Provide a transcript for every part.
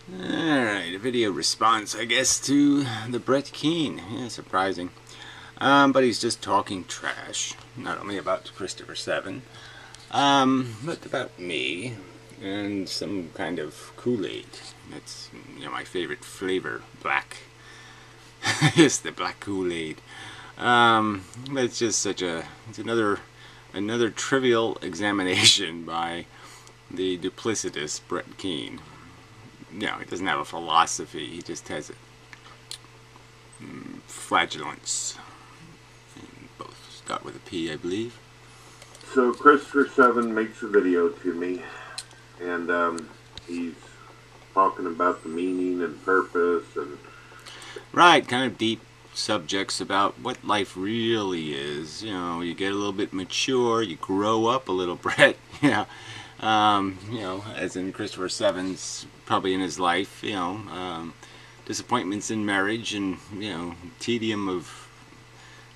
Alright, a video response, I guess, to the Brett Keane. Yeah, surprising. But he's just talking trash. Not only about Christopher 7, but about me and some kind of Kool-Aid. That's, my favorite flavor, black. Yes, the black Kool-Aid. But it's just it's another trivial examination by the duplicitous Brett Keane. No, he doesn't have a philosophy. He just has a flatulence. And both start with a P, I believe. So Christopher 7 makes a video to me, and he's talking about the meaning and purpose and right, kind of deep subjects about what life really is. You get a little bit mature, you grow up a little, Brett. Yeah. As in Christopher 7's probably in his life, disappointments in marriage and, tedium of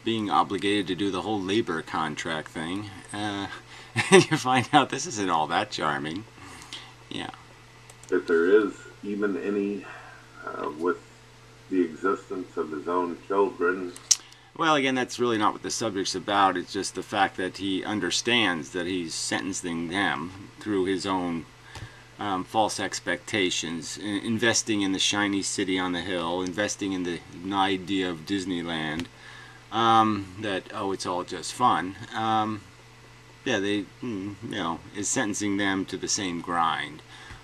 being obligated to do the whole labor contract thing. And you find out this isn't all that charming. Yeah. If there is even any with the existence of his own children. Well, again, that's really not what the subject's about. It's just the fact that he understands that he's sentencing them through his own false expectations, investing in the shiny city on the hill, investing in the idea of Disneyland, that, oh, it's all just fun. Yeah, is sentencing them to the same grind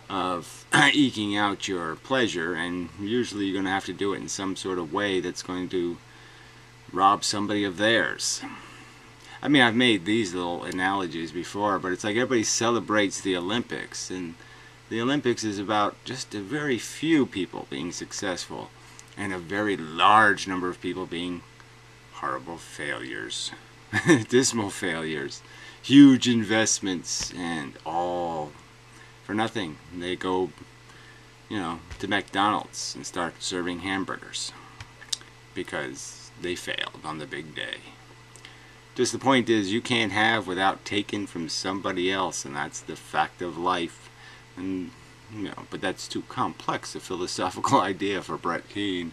of eking out your pleasure, and usually you're going to have to do it in some sort of way that's going to rob somebody of theirs. I mean, I've made these little analogies before, but it's like everybody celebrates the Olympics, and the Olympics is about just a very few people being successful and a very large number of people being horrible failures, dismal failures, huge investments, and all for nothing. They go, to McDonald's and start serving hamburgers because they failed on the big day. Just the point is, you can't have without taking from somebody else, and that's the fact of life. And but that's too complex a philosophical idea for Brett Keane.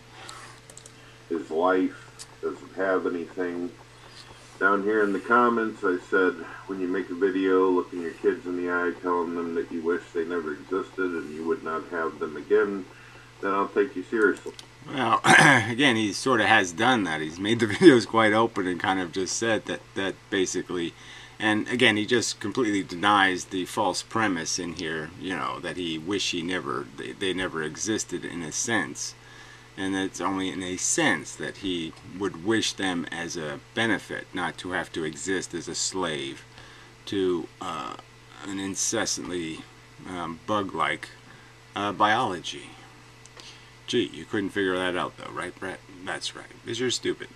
His life doesn't have anything. Down here in the comments, I said, when you make a video, looking your kids in the eye, telling them that you wish they never existed and you would not have them again, then I'll take you seriously. Well, again, he sort of has done that. He's made the videos quite open and kind of just said that basically, and again, he just completely denies the false premise in here, that he wish they never existed in a sense. And it's only in a sense that he would wish them as a benefit, not to have to exist as a slave to an incessantly bug-like biology. Gee, you couldn't figure that out though, right, Brett? That's right, because you're stupid.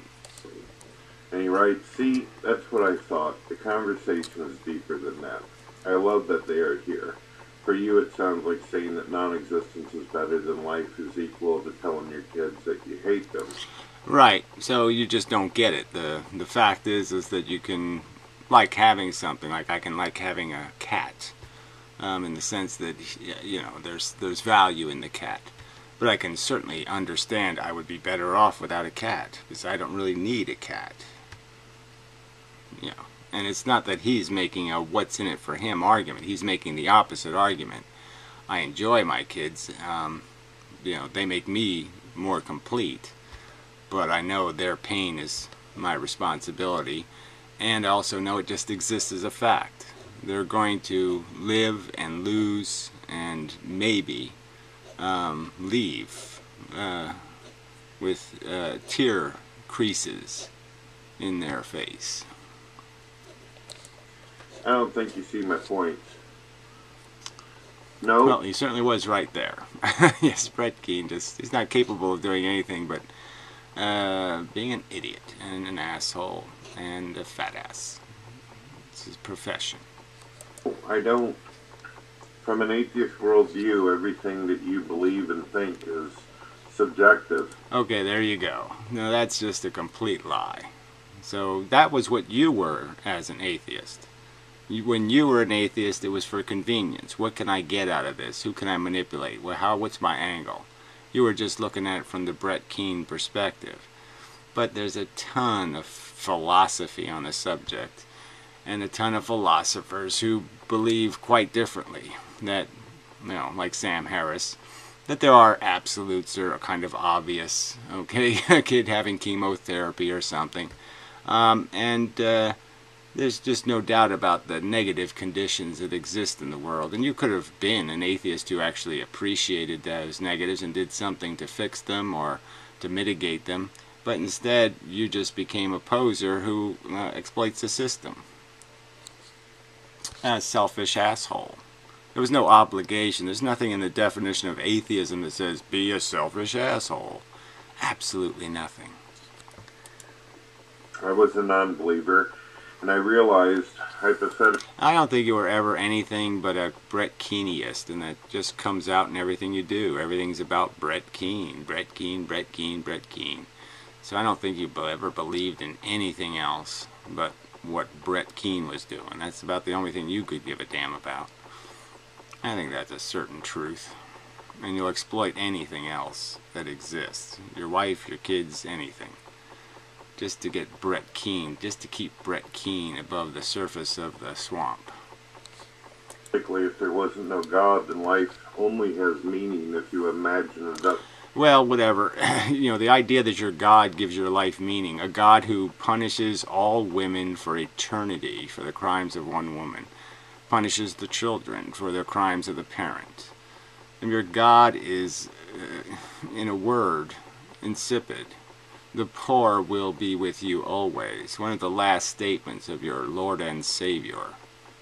And he writes, see, that's what I thought. The conversation is deeper than that. I love that they are here. For you, it sounds like saying that non-existence is better than life is equal to telling your kids that you hate them. Right, so you just don't get it. The fact is that you can like having something, like I can like having a cat, in the sense that, there's value in the cat. But I can certainly understand I would be better off without a cat, because I don't really need a cat. And it's not that he's making a what's in it for him argument. He's making the opposite argument. I enjoy my kids. They make me more complete. But I know their pain is my responsibility. And I also know it just exists as a fact. They're going to live and lose and maybe leave with tear creases in their face. I don't think you see my point. No. Well, he certainly was right there. Yes, Brett Keane he's not capable of doing anything but being an idiot and an asshole and a fat ass. It's his profession. I don't. From an atheist worldview, everything that you believe and think is subjective. Okay, there you go. No, that's just a complete lie. So that was what you were as an atheist. when you were an atheist, it was for convenience. What can I get out of this? Who can I manipulate? What's my angle? You were just looking at it from the Brett Keane perspective. But there's a ton of philosophy on the subject, and a ton of philosophers who believe quite differently. That, like Sam Harris, that there are absolutes that are kind of obvious. Okay, a kid having chemotherapy or something. There's just no doubt about the negative conditions that exist in the world. And you could have been an atheist who actually appreciated those negatives and did something to fix them or to mitigate them. But instead, you just became a poser who exploits the system. A selfish asshole. There was no obligation. There's nothing in the definition of atheism that says, be a selfish asshole. Absolutely nothing. I was a non-believer, and I realized, hypothetically, I don't think you were ever anything but a Brett Keaneist, and that just comes out in everything you do. Everything's about Brett Keane, Brett Keane, Brett Keane, Brett Keane. So I don't think you ever believed in anything else but what Brett Keane was doing. That's about the only thing you could give a damn about. I think that's a certain truth. And you'll exploit anything else that exists. Your wife, your kids, anything. Just to get Brett Keane, just to keep Brett Keane above the surface of the swamp. if there wasn't no God, then life only has meaning if you imagine it up. Well, whatever. The idea that your God gives your life meaning. A God who punishes all women for eternity for the crimes of one woman. Punishes the children for the crimes of the parent. And your God is, in a word, insipid. The poor will be with you always. One of the last statements of your Lord and Savior.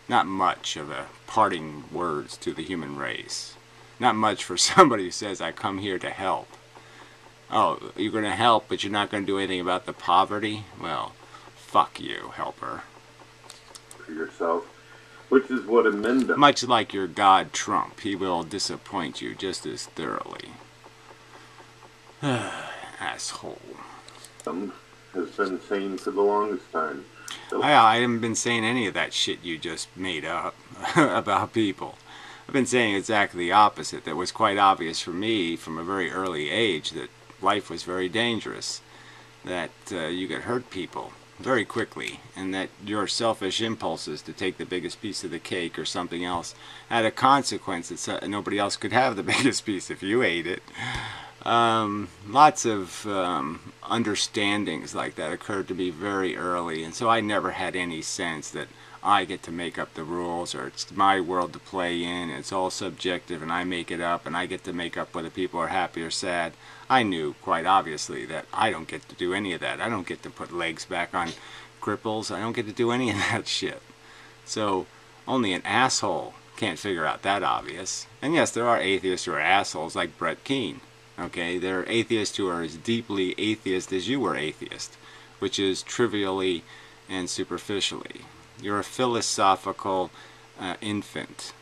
Not much of a parting words to the human race. Not much for somebody who says, I come here to help. Oh, you're going to help, but you're not going to do anything about the poverty? Well, fuck you, helper. For yourself, which is what inmendham. Much like your God Trump, he will disappoint you just as thoroughly. Asshole. Has been saying for the longest time. I haven't been saying any of that shit you just made up about people. I've been saying exactly the opposite. That was quite obvious for me from a very early age that life was very dangerous, that you could hurt people very quickly, and that your selfish impulses to take the biggest piece of the cake or something else had a consequence that nobody else could have the biggest piece if you ate it. Lots of understandings like that occurred to me very early, and so I never had any sense that I get to make up the rules, or it's my world to play in, and it's all subjective, and I make it up, and I get to make up whether people are happy or sad. I knew, quite obviously, that I don't get to do any of that. I don't get to put legs back on cripples. I don't get to do any of that shit. So, only an asshole can't figure out that obvious. And yes, there are atheists who are assholes, like Brett Keane. Okay, there are atheists who are as deeply atheist as you were atheist, which is trivially and superficially. You're a philosophical infant,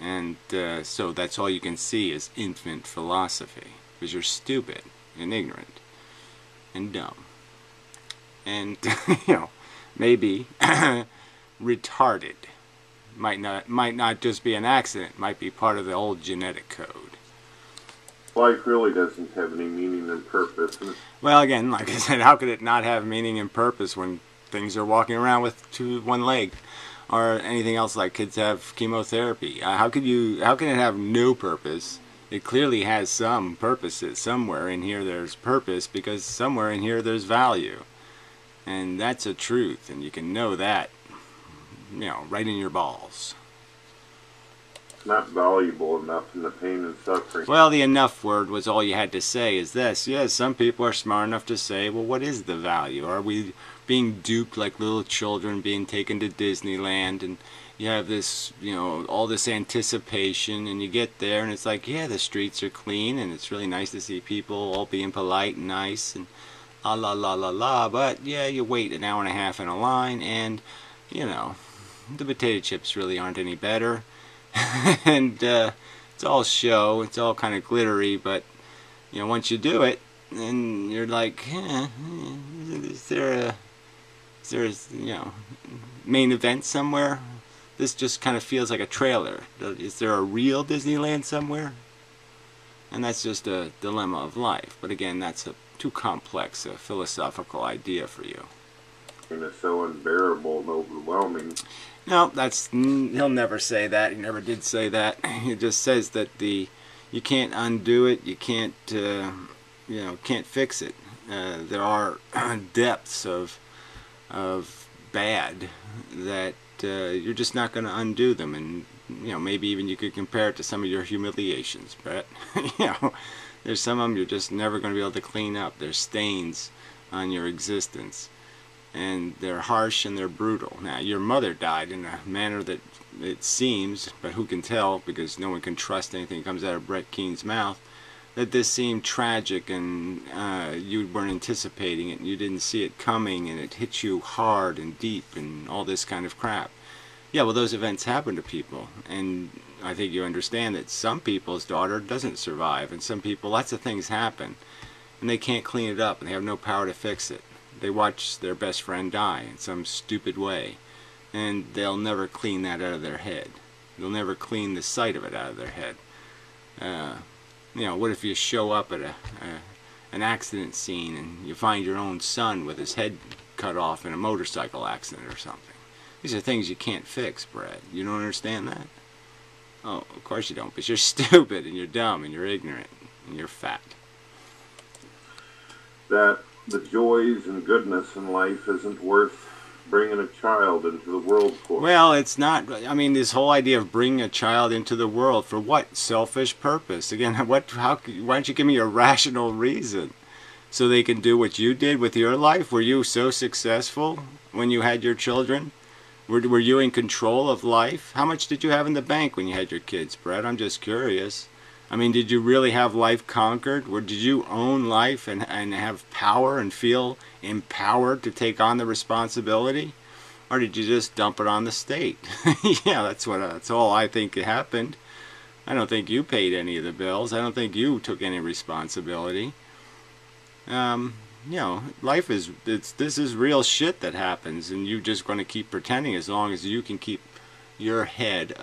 and so that's all you can see is infant philosophy, because you're stupid and ignorant and dumb and maybe retarded. Might not just be an accident, might be part of the old genetic code. Life really doesn't have any meaning and purpose. Well, again, like I said, how could it not have meaning and purpose when things are walking around with one leg, or anything else like kids have chemotherapy? How can it have no purpose? It clearly has some purposes. Somewhere in here there's purpose, because somewhere in here there's value, and that's a truth, and you can know that, right in your balls. Not valuable enough in the pain and suffering. Well, the enough word was all you had to say is this. Yes, some people are smart enough to say, well, what is the value? Are we being duped like little children being taken to Disneyland, and you have this, all this anticipation, and you get there and it's like, yeah, the streets are clean and it's really nice to see people all being polite and nice and la la la la la, but yeah, you wait an hour and a half in a line, and the potato chips really aren't any better. And it's all show, it's all kind of glittery, but once you do it, then you're like, is there a main event somewhere? this just kind of feels like a trailer. Is there a real Disneyland somewhere? And that's just a dilemma of life. But again, that's too complex a philosophical idea for you. And it's so unbearable and overwhelming. No, he'll never say that. He never did say that. He just says that you can't undo it. You can't can't fix it. There are depths of bad that you're just not going to undo them, and maybe even you could compare it to some of your humiliations, Brett. There's some of them you're just never going to be able to clean up. There's stains on your existence, and they're harsh and they're brutal. Now, your mother died in a manner that it seems, but who can tell, because no one can trust anything that comes out of Brett Keane's mouth, that this seemed tragic, and you weren't anticipating it, and you didn't see it coming, and it hit you hard and deep and all this kind of crap. Yeah, well, those events happen to people, and I think you understand that some people's daughter doesn't survive, and some people, lots of things happen, and they can't clean it up, and they have no power to fix it. They watch their best friend die in some stupid way, and they'll never clean that out of their head. They'll never clean the sight of it out of their head. What if you show up at an accident scene and you find your own son with his head cut off in a motorcycle accident or something? These are things you can't fix, Brett. You don't understand that? Oh, of course you don't, because you're stupid and you're dumb and you're ignorant and you're fat. That the joys and goodness in life isn't worth bringing a child into the world for. Well, it's not. I mean, this whole idea of bringing a child into the world for what? Selfish why don't you give me a rational reason so they can do what you did with your life? Were you so successful when you had your children? Were you in control of life? How much did you have in the bank when you had your kids, Brett? I'm just curious. I mean, did you really have life conquered? Or did you own life and have power and feel empowered to take on the responsibility? Or did you just dump it on the state? Yeah, that's all I think happened. I don't think you paid any of the bills. I don't think you took any responsibility. Life this is real shit that happens, and you're just going to keep pretending as long as you can keep your head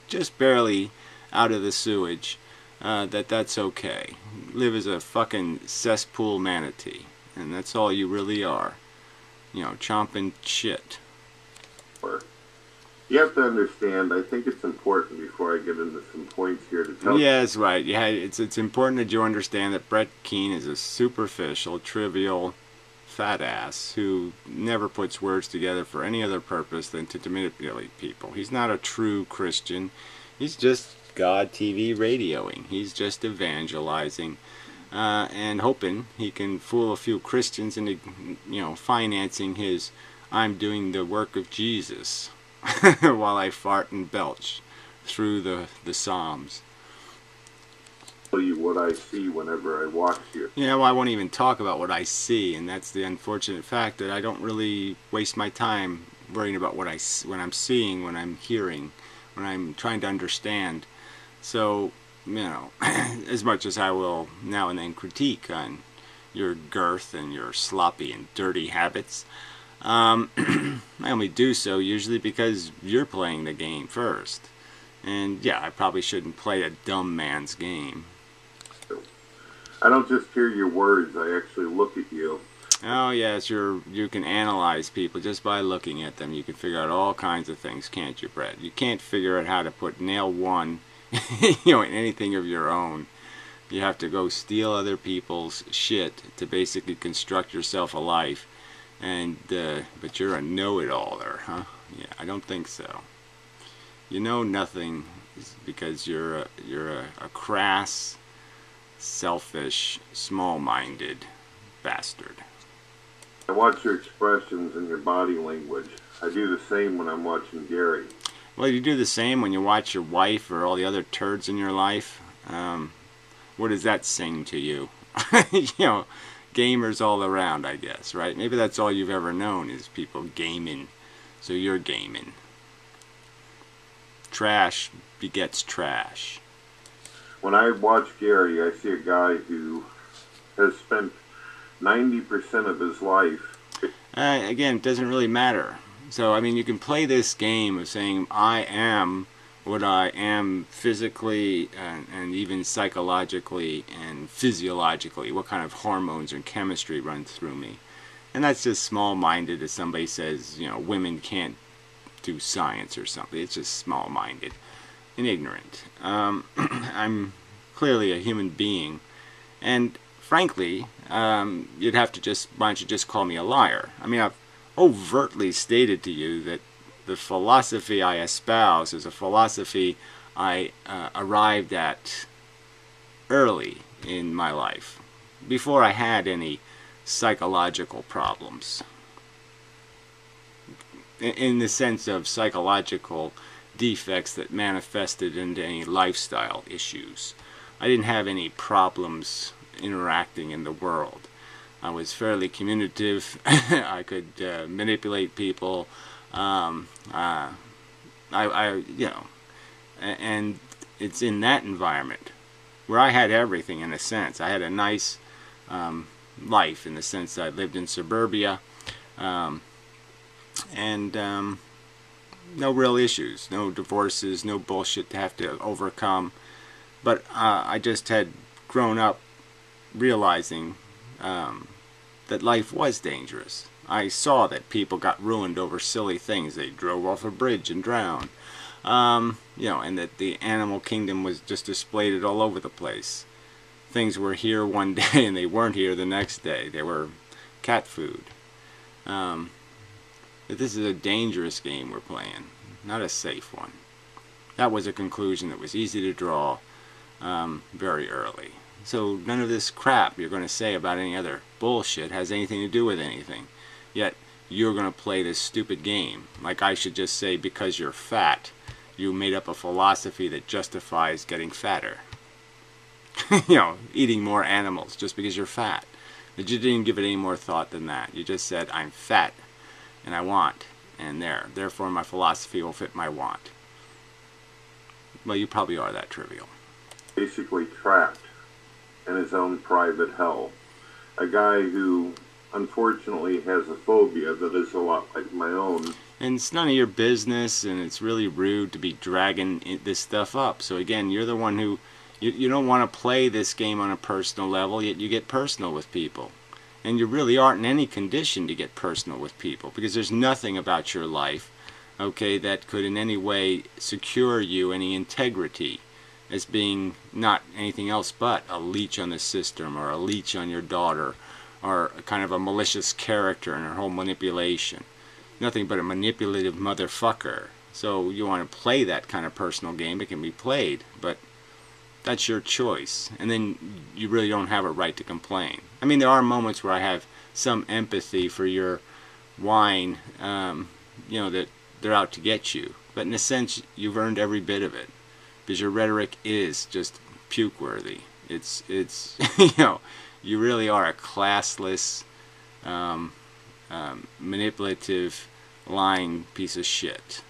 just barely out of the sewage, that's okay. Live as a fucking cesspool manatee, and that's all you really are. Chomping shit. You have to understand, I think it's important before I get into some points here to tell you. Yeah, that's right. Yeah, it's important that you understand that Brett Keane is a superficial, trivial, fat ass who never puts words together for any other purpose than to manipulate people. He's not a true Christian. He's just God TV radioing. He's just evangelizing and hoping he can fool a few Christians into, financing his "I'm doing the work of Jesus" while I fart and belch through the Psalms. Tell you what I see whenever I watch you. Well, I won't even talk about what I see, and that's the unfortunate fact that I don't really waste my time worrying about what I'm seeing, when I'm hearing, when I'm trying to understand. So, as much as I will now and then critique on your girth and your sloppy and dirty habits, I only do so usually because you're playing the game first. And yeah, I probably shouldn't play a dumb man's game. I don't just hear your words, I actually look at you. Oh yes, you can analyze people just by looking at them. You can figure out all kinds of things, can't you, Brett? You can't figure out how to put nail one in anything of your own. You have to go steal other people's shit to basically construct yourself a life. And but you're a know-it-all-er, huh? Yeah, I don't think so. You know nothing because you're a crass, selfish, small-minded bastard. I watch your expressions and your body language. I do the same when I'm watching Gary. Well, you do the same when you watch your wife or all the other turds in your life. What does that sing to you? Gamers all around, I guess, right? Maybe that's all you've ever known is people gaming. So you're gaming. Trash begets trash. When I watch Gary, I see a guy who has spent 90% of his life. Again, it doesn't really matter. So, I mean, you can play this game of saying, I am what I am physically and even psychologically and physiologically, what kind of hormones and chemistry run through me. And that's just small-minded as somebody says, you know, women can't do science or something. It's just small-minded and ignorant. I'm clearly a human being, and frankly, you'd have to just, why don't you just call me a liar? I mean, I've overtly stated to you that the philosophy I espouse is a philosophy I arrived at early in my life, before I had any psychological problems. In the sense of psychological defects that manifested into any lifestyle issues. I didn't have any problems interacting in the world. I was fairly communicative. I could manipulate people. I you know, and it's in that environment where I had everything in a sense. I had a nice life in the sense that I lived in suburbia, and no real issues, no divorces, no bullshit to have to overcome. But I just had grown up realizing that life was dangerous. I saw that people got ruined over silly things. They drove off a bridge and drowned. You know, and that the animal kingdom was just displayed all over the place. Things were here one day and they weren't here the next day. They were cat food. That this is a dangerous game we're playing, not a safe one. That was a conclusion that was easy to draw very early. So none of this crap you're going to say about any other bullshit has anything to do with anything. Yet you're going to play this stupid game. Like I should just say, because you're fat, you made up a philosophy that justifies getting fatter. You know, eating more animals just because you're fat. But you didn't give it any more thought than that. You just said, I'm fat and I want, and therefore my philosophy will fit my want. Well, you probably are that trivial. Basically trapped in his own private hell. A guy who unfortunately has a phobia that is a lot like my own. And it's none of your business, and it's really rude to be dragging this stuff up. So again, you're the one who, you don't want to play this game on a personal level, yet you get personal with people. And you really aren't in any condition to get personal with people, because there's nothing about your life, okay, that could in any way secure you any integrity as being not anything else but a leech on the system, or a leech on your daughter, or a kind of a malicious character in her whole manipulation. Nothing but a manipulative motherfucker. So you want to play that kind of personal game, it can be played, but that's your choice. And then you really don't have a right to complain. I mean, there are moments where I have some empathy for your whine, you know, that they're out to get you. But in a sense, you've earned every bit of it, because your rhetoric is just puke-worthy. It's you know, you really are a classless, manipulative, lying piece of shit.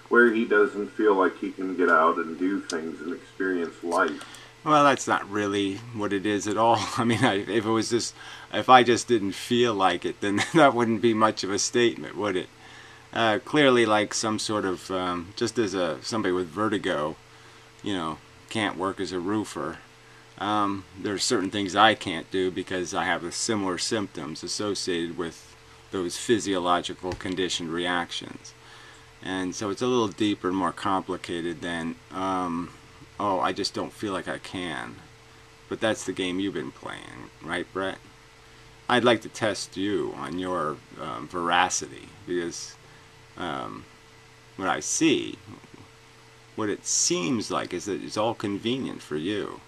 Where he doesn't feel like he can get out and do things and experience life. Well, that's not really what it is at all. I mean, if I just didn't feel like it, then that wouldn't be much of a statement, would it? Clearly, like some sort of, just as somebody with vertigo, you know, can't work as a roofer. There are certain things I can't do because I have similar symptoms associated with those physiological conditioned reactions. And so it's a little deeper and more complicated than, oh, I just don't feel like I can. But that's the game you've been playing, right, Brett? I'd like to test you on your veracity, because what I see, what it seems like is that it's all convenient for you.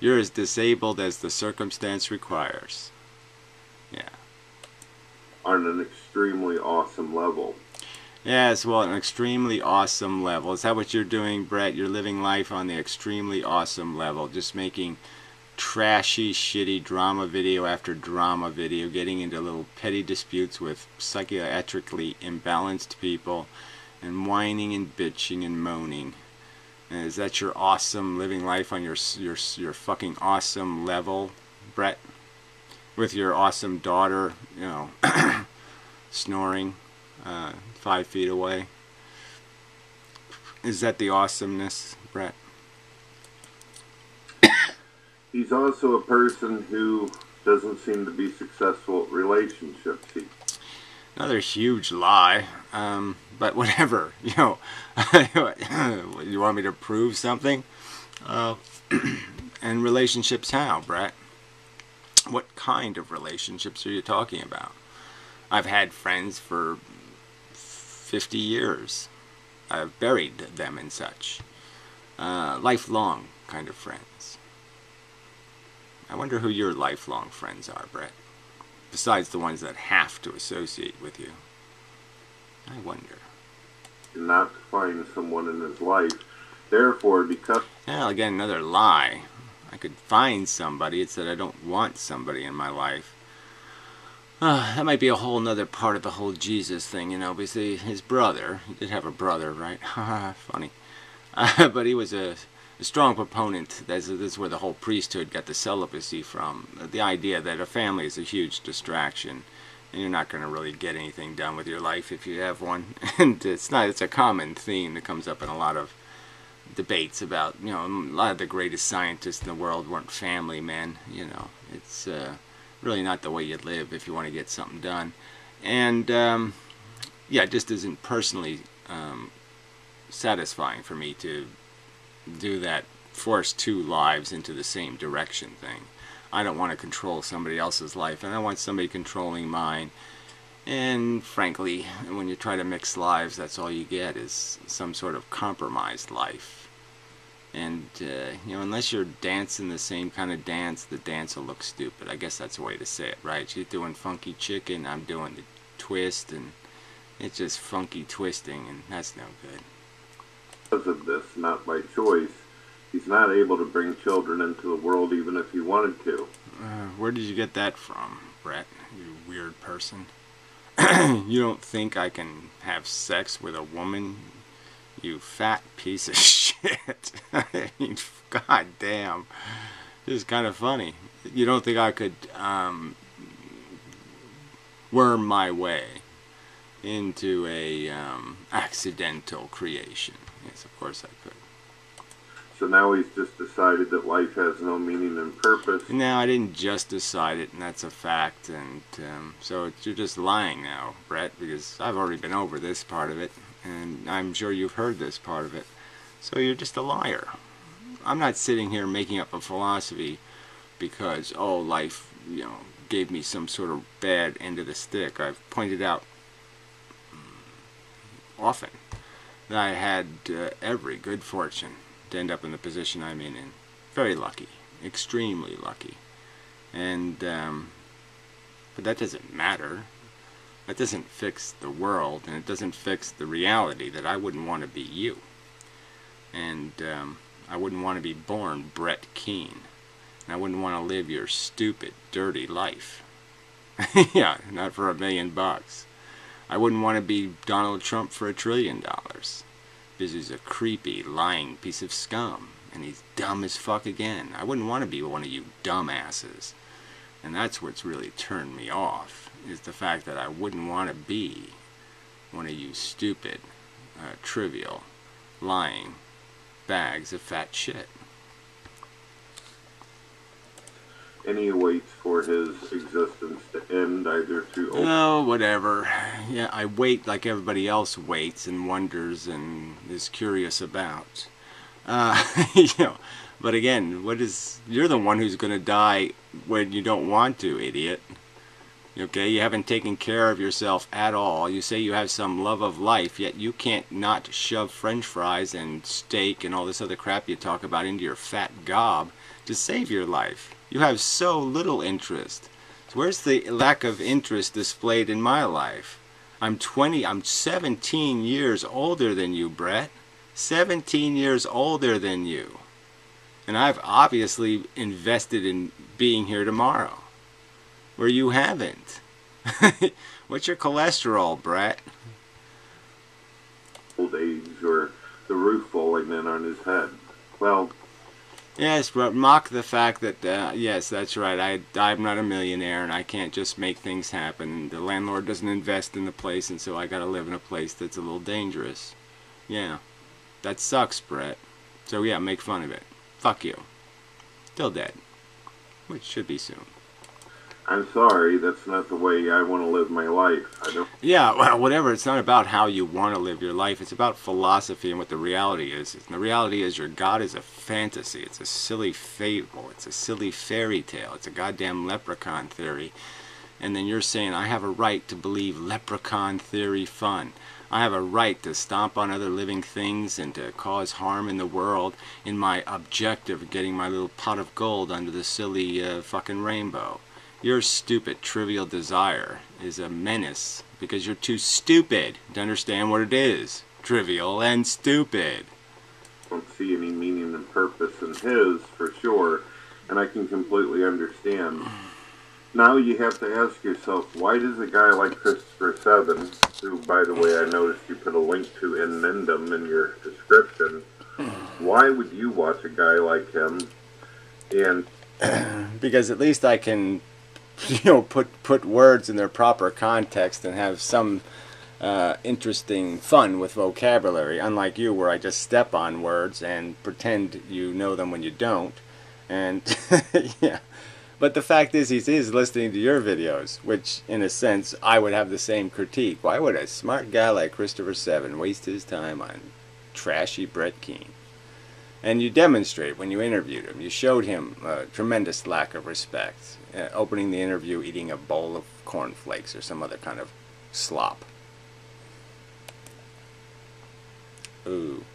You're as disabled as the circumstance requires. Yeah. On an extremely awesome level. Yes, well, an extremely awesome level. Is that what you're doing, Brett? You're living life on the extremely awesome level, just making trashy, shitty drama video after drama video, getting into little petty disputes with psychiatrically imbalanced people, and whining and bitching and moaning. And is that your awesome living life on your fucking awesome level, Brett? With your awesome daughter, you know, snoring 5 feet away. Is that the awesomeness, Brett? He's also a person who doesn't seem to be successful at relationships. Another huge lie, but whatever, you know. You want me to prove something? And relationships how, Brett? What kind of relationships are you talking about? I've had friends for 50 years. I've buried them and such. Lifelong kind of friends. I wonder who your lifelong friends are, Brett. Besides the ones that have to associate with you. I wonder. Not to find someone in his life. Therefore, because... Well, again, another lie. I could find somebody. It's that I don't want somebody in my life. That might be a whole nother part of the whole Jesus thing, you know. Because his brother, he did have a brother, right? Funny. But he was a strong proponent. This is where the whole priesthood got the celibacy from. The idea that a family is a huge distraction, and you're not going to really get anything done with your life if you have one. And it's a common theme that comes up in a lot of debates about, you know, a lot of the greatest scientists in the world weren't family men. You know, it's really not the way you live if you want to get something done. And yeah, it just isn't personally satisfying for me to do that, force two lives into the same direction thing. I don't want to control somebody else's life, and I want somebody controlling mine. And frankly, when you try to mix lives, that's all you get is some sort of compromised life. And you know, unless you're dancing the same kind of dance, the dance will look stupid. I guess that's the way to say it, right? She's doing funky chicken, I'm doing the twist, and it's just funky twisting, and that's no good. Because of this, not by choice, he's not able to bring children into the world even if he wanted to. Where did you get that from, Brett? You weird person. You don't think I can have sex with a woman? You fat piece of shit. I mean, god damn. This is kind of funny. You don't think I could worm my way into a accidental creation? Yes, of course I could. So now he's just decided that life has no meaning and purpose. No, I didn't just decide it, and that's a fact. And so you're just lying now, Brett, because I've already been over this part of it, and I'm sure you've heard this part of it. So you're just a liar. I'm not sitting here making up a philosophy because, oh, life, you know, gave me some sort of bad end of the stick. I've pointed out often that I had every good fortune to end up in the position I'm in. Very lucky, extremely lucky. And but that doesn't matter. That doesn't fix the world, and it doesn't fix the reality that I wouldn't want to be you. And I wouldn't want to be born Brett Keane. And I wouldn't want to live your stupid, dirty life. Yeah, not for $1 million. I wouldn't want to be Donald Trump for $1 trillion. Because he's a creepy, lying piece of scum. And he's dumb as fuck again. I wouldn't want to be one of you dumbasses. And that's what's really turned me off, is the fact that I wouldn't want to be one of you stupid, trivial, lying bags of fat shit. And he waits for his existence to end either through... Oh, whatever. Yeah, I wait like everybody else waits and wonders and is curious about. You know, but again, you're the one who's going to die when you don't want to, idiot. Okay, you haven't taken care of yourself at all. You say you have some love of life, yet you can't not shove french fries and steak and all this other crap you talk about into your fat gob to save your life. You have so little interest. So where's the lack of interest displayed in my life? I'm 17 years older than you, Brett. 17 years older than you. And I've obviously invested in being here tomorrow, where you haven't. What's your cholesterol, Brett? Old age, or the roof falling in on his head. Well, Yes, but mock the fact that, yes, that's right, I'm not a millionaire and I can't just make things happen. The landlord doesn't invest in the place, and so I gotta live in a place that's a little dangerous. Yeah, that sucks, Brett. So yeah, make fun of it. Fuck you. Still dead. Which should be soon. I'm sorry, that's not the way I want to live my life. I don't. Yeah, well, whatever. It's not about how you want to live your life. It's about philosophy and what the reality is. And the reality is your God is a fantasy. It's a silly fable. It's a silly fairy tale. It's a goddamn leprechaun theory. And then you're saying, I have a right to believe leprechaun theory fun. I have a right to stomp on other living things and to cause harm in the world in my objective of getting my little pot of gold under the silly fucking rainbow. Your stupid, trivial desire is a menace because you're too stupid to understand what it is. Trivial and stupid. I don't see any meaning and purpose in his, for sure, and I can completely understand. Now you have to ask yourself, why does a guy like Christopher Seven, who, by the way, I noticed you put a link to inmendham in your description, why would you watch a guy like him? And because at least I can, put words in their proper context and have some interesting fun with vocabulary, unlike you where I just step on words and pretend you know them when you don't. And yeah, but the fact is he is listening to your videos, which in a sense I would have the same critique. Why would a smart guy like Christopher Seven waste his time on trashy Brett Keane? And you demonstrate when you interviewed him. You showed him a tremendous lack of respect. Opening the interview eating a bowl of cornflakes or some other kind of slop. Ooh.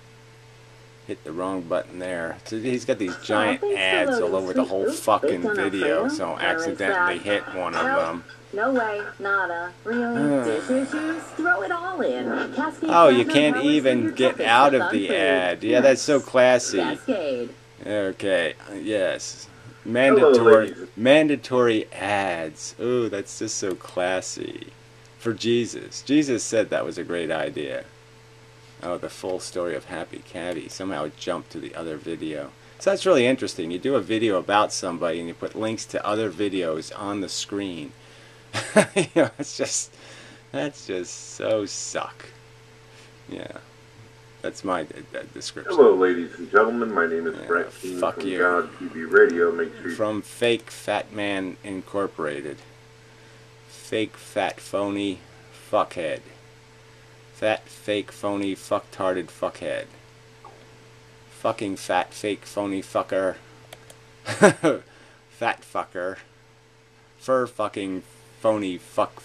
Hit the wrong button there. So he's got these giant ads all over the whole fucking video, so accidentally hit one of them. No way, nada. Really? Dish issues? Throw it all in. Cascade oh, you can't even get out of the ad. Yeah, that's so classy. Cascade. Okay, yes. Mandatory ads. Ooh, that's just so classy. For Jesus. Jesus said that was a great idea. Oh, the full story of Happy Caddy. Somehow it jumped to the other video. So that's really interesting. You do a video about somebody and you put links to other videos on the screen. That's just so suck. Yeah. That's my description. hello, ladies and gentlemen. My name is Brett Keane fuck from you. God TV Radio. Make sure From Fake Fat Man Incorporated. Fake fat phony fuckhead. Fat fake phony fucktarded fuckhead. Fucking fat fake phony fucker. Fat fucker. Fur fucking phony fuck.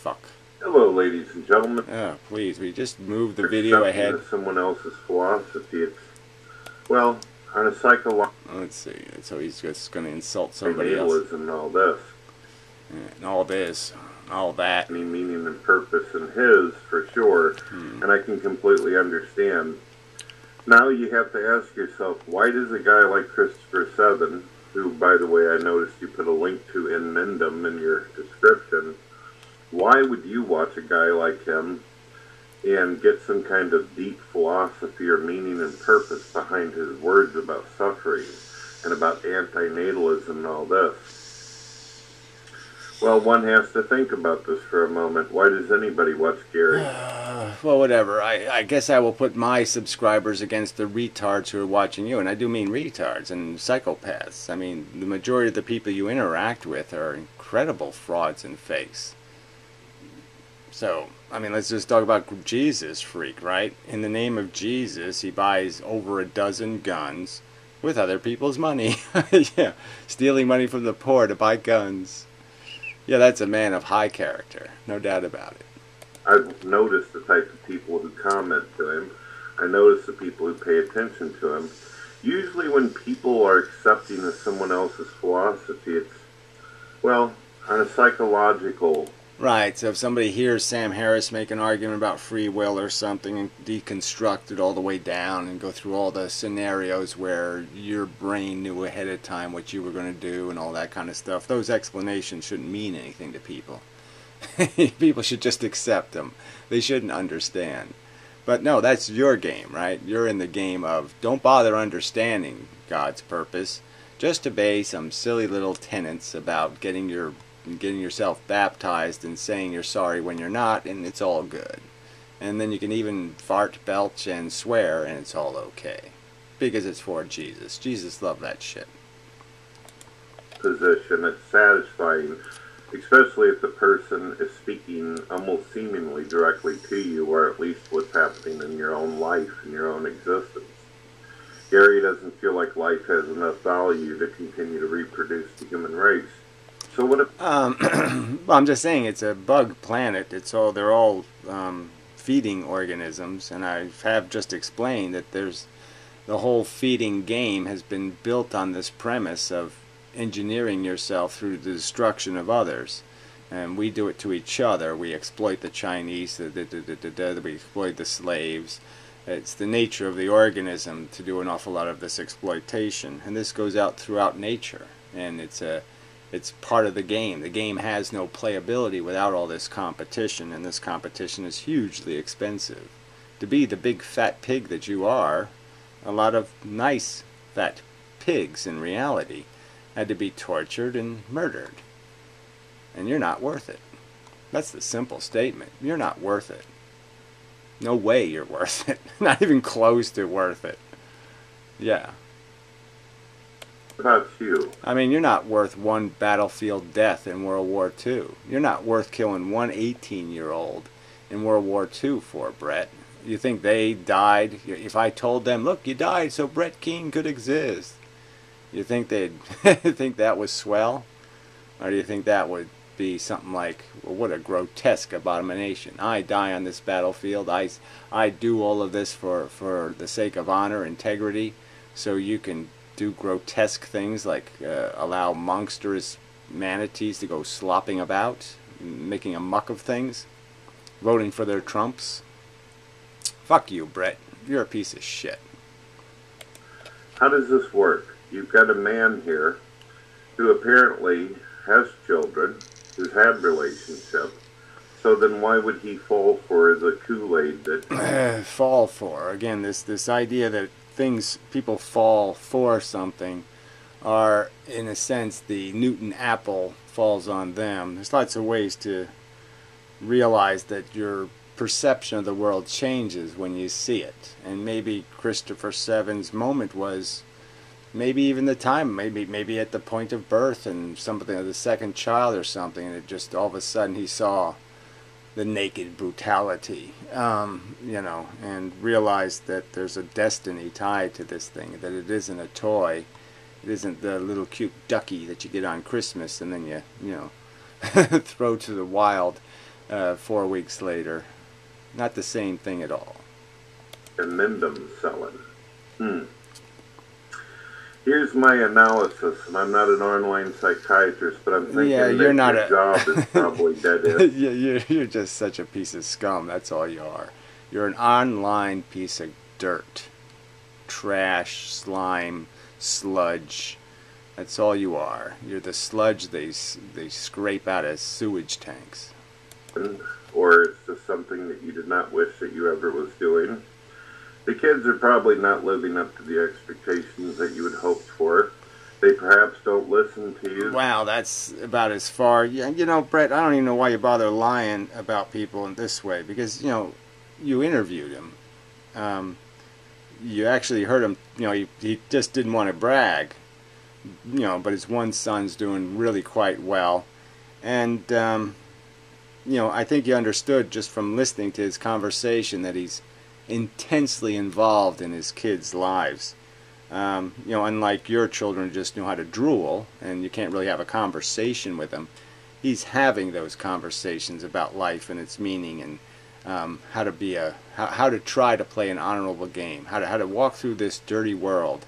hello, ladies and gentlemen. Oh, please, we just move the video ahead. Someone else's philosophy. It's, well, on a psychological. Let's see. So he's just going to insult somebody else. Natalism and all this. Yeah, and all this. All that. Any meaning and purpose in his, for sure, and I can completely understand. Now you have to ask yourself, why does a guy like Christopher Seven, who, by the way, I noticed you put a link to inmendham in your description, why would you watch a guy like him and get some kind of deep philosophy or meaning and purpose behind his words about suffering and about antinatalism and all this? Well, one has to think about this for a moment. Why does anybody watch Gary? Well, whatever. I guess I will put my subscribers against the retards who are watching you. And I do mean retards and psychopaths. I mean, the majority of the people you interact with are incredible frauds and fakes. So, I mean, let's just talk about Jesus freak, right? In the name of Jesus, he buys over a dozen guns with other people's money. Yeah, stealing money from the poor to buy guns. Yeah, that's a man of high character, no doubt about it. I've noticed the type of people who comment to him. I notice the people who pay attention to him. Usually when people are accepting of someone else's philosophy, it's, well, on a psychological... Right, so if somebody hears Sam Harris make an argument about free will or something and deconstruct it all the way down and go through all the scenarios where your brain knew ahead of time what you were going to do and all that kind of stuff, those explanations shouldn't mean anything to people. People should just accept them. They shouldn't understand. But no, that's your game, right? You're in the game of don't bother understanding God's purpose. Just obey some silly little tenets about getting yourself baptized and saying you're sorry when you're not, and it's all good. And then you can even fart, belch, and swear, and it's all okay. Because it's for Jesus. Jesus loved that shit. Position, it's satisfying, especially if the person is speaking almost seemingly directly to you, or at least what's happening in your own life, in your own existence. Gary doesn't feel like life has enough value to continue to reproduce the human race. So what if... I'm just saying, it's a bug planet. They're all feeding organisms, and I have just explained that the whole feeding game has been built on this premise of engineering yourself through the destruction of others. And we do it to each other. We exploit the Chinese, we exploit the slaves. It's the nature of the organism to do an awful lot of this exploitation. And this goes out throughout nature. And it's part of the game. The game has no playability without all this competition. And this competition is hugely expensive. To be the big fat pig that you are, a lot of nice fat pigs in reality had to be tortured and murdered. And you're not worth it. That's the simple statement. You're not worth it. No way you're worth it. Not even close to worth it. Yeah. What about you? I mean, you're not worth one battlefield death in World War II. You're not worth killing one 18-year-old in World War II for, Brett. You think they died? If I told them, look, you died so Brett Keane could exist, you think they'd think that was swell? Or do you think that would be something like, well, what a grotesque abomination. I die on this battlefield. I do all of this for the sake of honor, integrity, so you can do grotesque things like allow monstrous manatees to go slopping about, making a muck of things, voting for their trumps. Fuck you, Brett. You're a piece of shit. How does this work? You've got a man here who apparently has children, who's had relationships. So then why would he fall for the Kool-Aid that... fall for. Again, this idea that people fall for something are, in a sense, the Newton apple falls on them. There's lots of ways to realize that your perception of the world changes when you see it. And maybe Christopher Seven's moment was maybe even the time, maybe at the point of birth and something of the second child or something, and it just all of a sudden he saw the naked brutality, you know, and realized that there's a destiny tied to this thing, that it isn't a toy, it isn't the little cute ducky that you get on Christmas and then you know, throw to the wild 4 weeks later. Not the same thing at all. Inmendham selling. Here's my analysis, and I'm not an online psychiatrist, but I'm thinking that you're not your job is probably dead end. You're just such a piece of scum, that's all you are. You're an online piece of dirt. Trash, slime, sludge. That's all you are. You're the sludge they scrape out of sewage tanks. Or it's just something that you did not wish that you ever was doing. The kids are probably not living up to the expectations that you had hoped for. They perhaps don't listen to you. Wow, that's about as far. Yeah, you know, Brett, I don't even know why you bother lying about people in this way, because, you know, you interviewed him. You actually heard him, you know, he just didn't want to brag, you know, but his one son's doing really quite well. And, you know, I think you understood just from listening to his conversation that he's intensely involved in his kids' lives. You know, unlike your children who just know how to drool and you can't really have a conversation with them, he's having those conversations about life and its meaning and how to try to play an honorable game, how to walk through this dirty world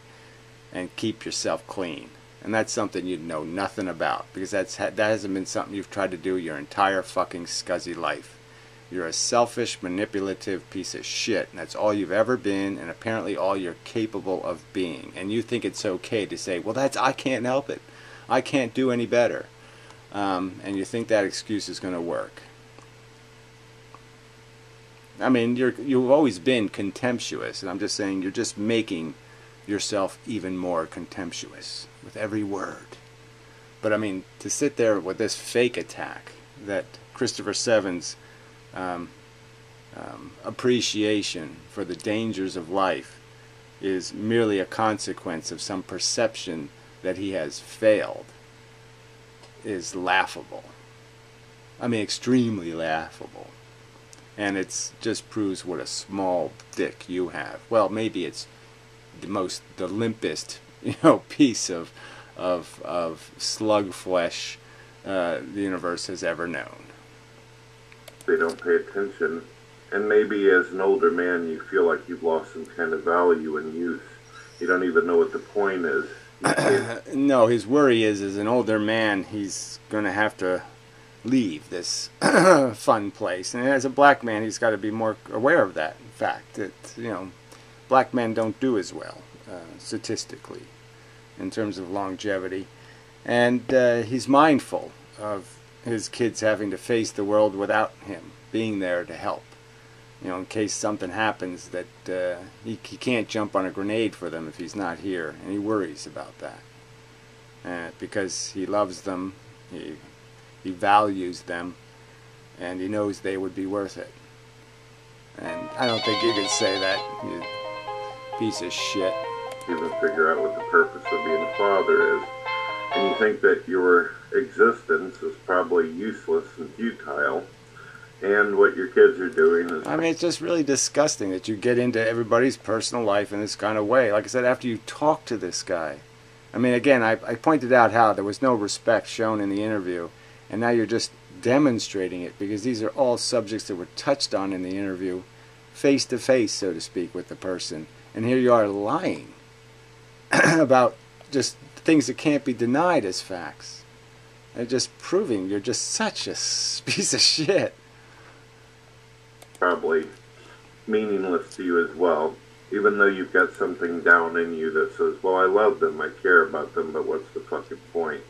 and keep yourself clean. And that's something you'd know nothing about, because that hasn't been something you've tried to do your entire fucking scuzzy life. You're a selfish, manipulative piece of shit, and that's all you've ever been, and apparently all you're capable of being. And you think it's okay to say, well, I can't help it. I can't do any better. And you think that excuse is going to work. I mean, you've always been contemptuous, and I'm just saying you're just making yourself even more contemptuous with every word. But I mean, to sit there with this fake attack that Christopher Seven's appreciation for the dangers of life is merely a consequence of some perception that he has failed is laughable. I mean, extremely laughable. And it just proves what a small dick you have. Well, maybe it's the limpest, piece of slug flesh the universe has ever known. They don't pay attention, and maybe as an older man you feel like you've lost some kind of value in youth. You don't even know what the point is. No, his worry is, as an older man, he's going to have to leave this fun place. And as a black man, he's got to be more aware of that fact, that, black men don't do as well, statistically, in terms of longevity. And he's mindful of his kids having to face the world without him being there to help. In case something happens, that he can't jump on a grenade for them if he's not here, and he worries about that. Because he loves them, he values them, and he knows they would be worth it. And I don't think you could say that, you piece of shit. Even figure out what the purpose of being a father is. And you think that your existence is probably useless and futile. And what your kids are doing is... I mean, it's just really disgusting that you get into everybody's personal life in this kind of way. Like I said, after you talk to this guy. I mean, again, I pointed out how there was no respect shown in the interview. And now you're just demonstrating it, because these are all subjects that were touched on in the interview, face to face, so to speak, with the person. And here you are lying about just things that can't be denied as facts. And just proving you're just such a piece of shit. Probably meaningless to you as well, even though you've got something down in you that says, well, I love them, I care about them, but what's the fucking point?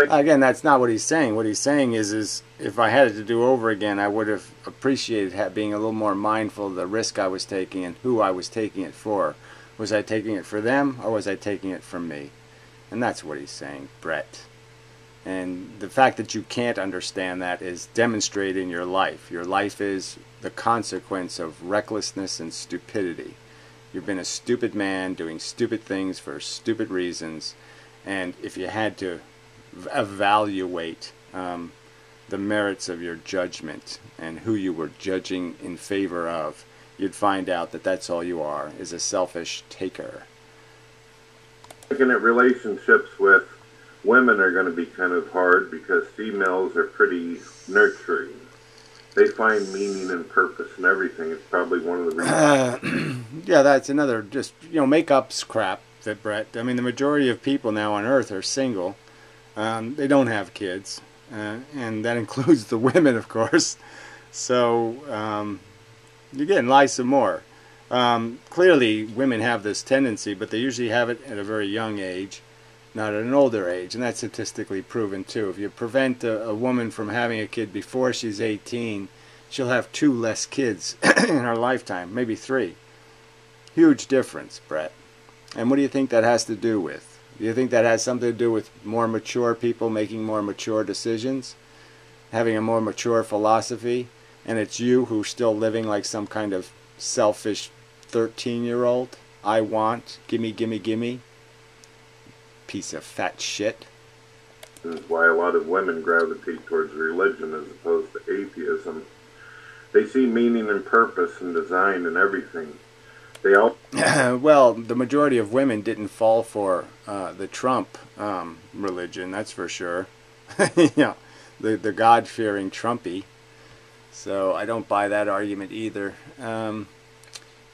Again, that's not what he's saying. What he's saying is if I had it to do over again, I would have appreciated being a little more mindful of the risk I was taking and who I was taking it for. Was I taking it for them, or was I taking it for me? And that's what he's saying, Brett. And the fact that you can't understand that is demonstrated in your life. Your life is the consequence of recklessness and stupidity. You've been a stupid man doing stupid things for stupid reasons. And if you had to evaluate the merits of your judgment and who you were judging in favor of, you'd find out that that's all you are, is a selfish taker. Looking at relationships with women are going to be kind of hard, because females are pretty nurturing. They find meaning and purpose in everything. It's probably one of the reasons. Yeah, that's another, just, make-up's crap, that Brett. I mean, the majority of people now on Earth are single. They don't have kids. And that includes the women, of course. So, you're getting lies some more. Clearly, women have this tendency, but they usually have it at a very young age, not at an older age, and that's statistically proven too. If you prevent a woman from having a kid before she's 18, she'll have 2 less kids in her lifetime, maybe 3. Huge difference, Brett. And what do you think that has to do with? Do you think that has something to do with more mature people making more mature decisions, having a more mature philosophy, and it's you who's still living like some kind of selfish 13-year-old? I want, gimme, gimme, gimme. Piece of fat shit. This is why a lot of women gravitate towards religion as opposed to atheism. They see meaning and purpose and design and everything. They all... Well, the majority of women didn't fall for the Trump religion, that's for sure. The God-fearing Trumpy. So I don't buy that argument either.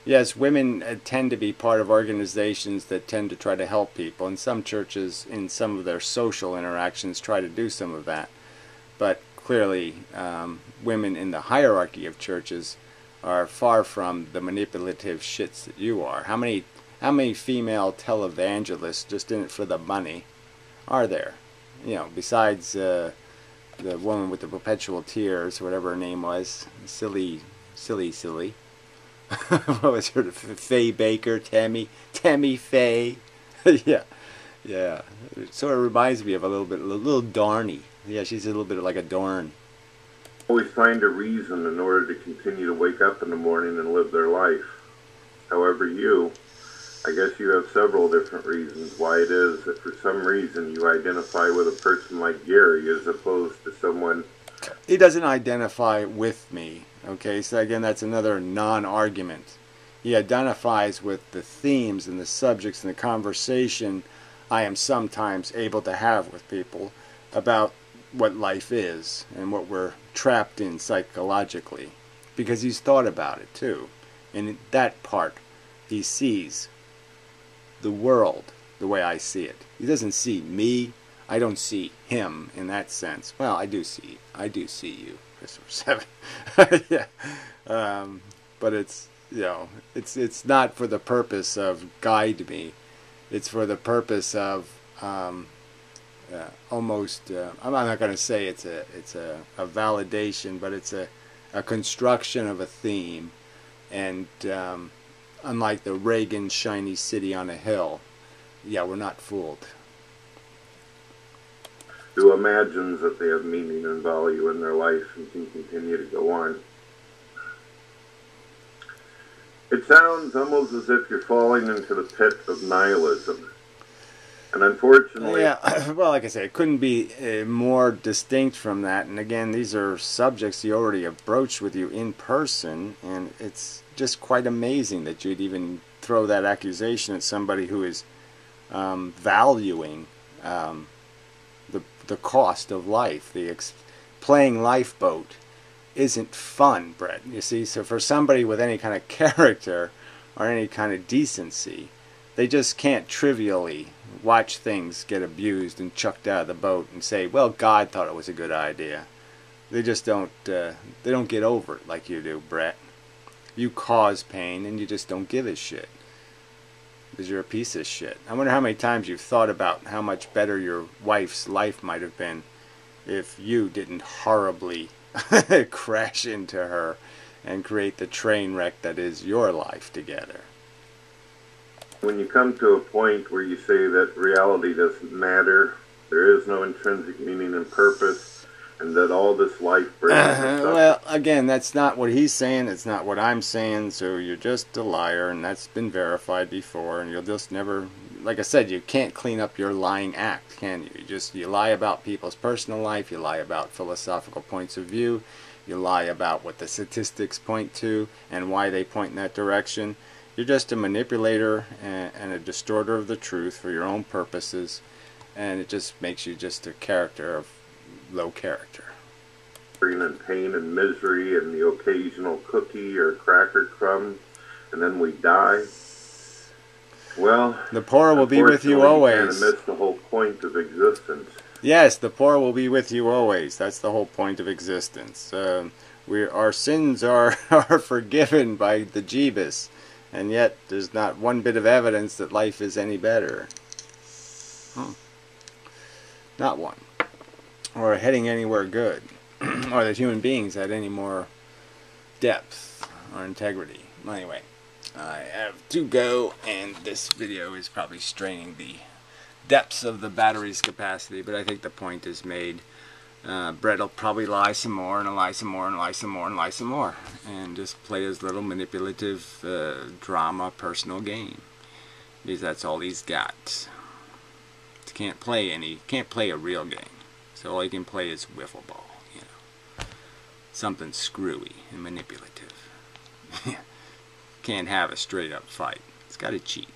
Yes, women tend to be part of organizations that tend to try to help people, and some churches, in some of their social interactions, try to do some of that. But clearly, women in the hierarchy of churches are far from the manipulative shits that you are. How many female televangelists just in it for the money are there? Besides the woman with the perpetual tears, whatever her name was, silly. what was her, Faye Baker, Tammy Faye. Yeah, yeah. It sort of reminds me of a little Darny. Yeah, she's a little bit like a Dorn. Always find a reason in order to continue to wake up in the morning and live their life. However, I guess you have several different reasons why it is that for some reason you identify with a person like Gary as opposed to someone. He doesn't identify with me. Okay, so again, that's another non-argument. He identifies with the themes and the subjects and the conversation I am sometimes able to have with people about what life is and what we're trapped in psychologically, because he's thought about it too. And in that part, he sees the world the way I see it. He doesn't see me. I don't see him in that sense. Well, I do see you, Christopher 7. Yeah, but it's, you know, it's not for the purpose of guide me. It's for the purpose of almost. I'm not going to say it's a validation, but it's a construction of a theme, and unlike the Reagan shiny city on a hill, yeah, we're not fooled. Who imagines that they have meaning and value in their life and can continue to go on. It sounds almost as if you're falling into the pit of nihilism. And unfortunately... Yeah, well, like I said, it couldn't be more distinct from that. And again, these are subjects he already broached with you in person, and it's just quite amazing that you'd even throw that accusation at somebody who is valuing the cost of life. Playing lifeboat isn't fun, Brett. You see, so for somebody with any kind of character or any kind of decency, they just can't trivially watch things get abused and chucked out of the boat and say, well, God thought it was a good idea. They just don't they don't get over it like you do, Brett. You cause pain and you just don't give a shit, because you're a piece of shit. I wonder how many times you've thought about how much better your wife's life might have been if you didn't horribly crash into her and create the train wreck that is your life together. When you come to a point where you say that reality doesn't matter, there is no intrinsic meaning and purpose, and that all this life brings well, again, that's not what he's saying, it's not what I'm saying, so you're just a liar, and that's been verified before, and you'll just never, like I said, you can't clean up your lying act, can you? You lie about people's personal life, you lie about philosophical points of view, you lie about what the statistics point to and why they point in that direction. You're just a manipulator and a distorter of the truth for your own purposes, and it just makes you just a character of low character. And pain and misery and the occasional cookie or cracker crumb, and then we die. Well, the poor will be with you always. You can't miss the whole point of existence. Yes, the poor will be with you always. That's the whole point of existence. Our sins are forgiven by the Jeebus, and yet there's not one bit of evidence that life is any better. Not one. Or heading anywhere good. Or that human beings had any more depth or integrity. Anyway, I have to go, and this video is probably straining the depths of the battery's capacity, but I think the point is made. Brett will probably lie some more, and lie some more, and lie some more, and lie some more, and just play his little manipulative drama personal game, because that's all he's got. He can't play a real game, so all he can play is wiffle ball, you know, something screwy and manipulative. Can't have a straight up fight. It's got to cheat.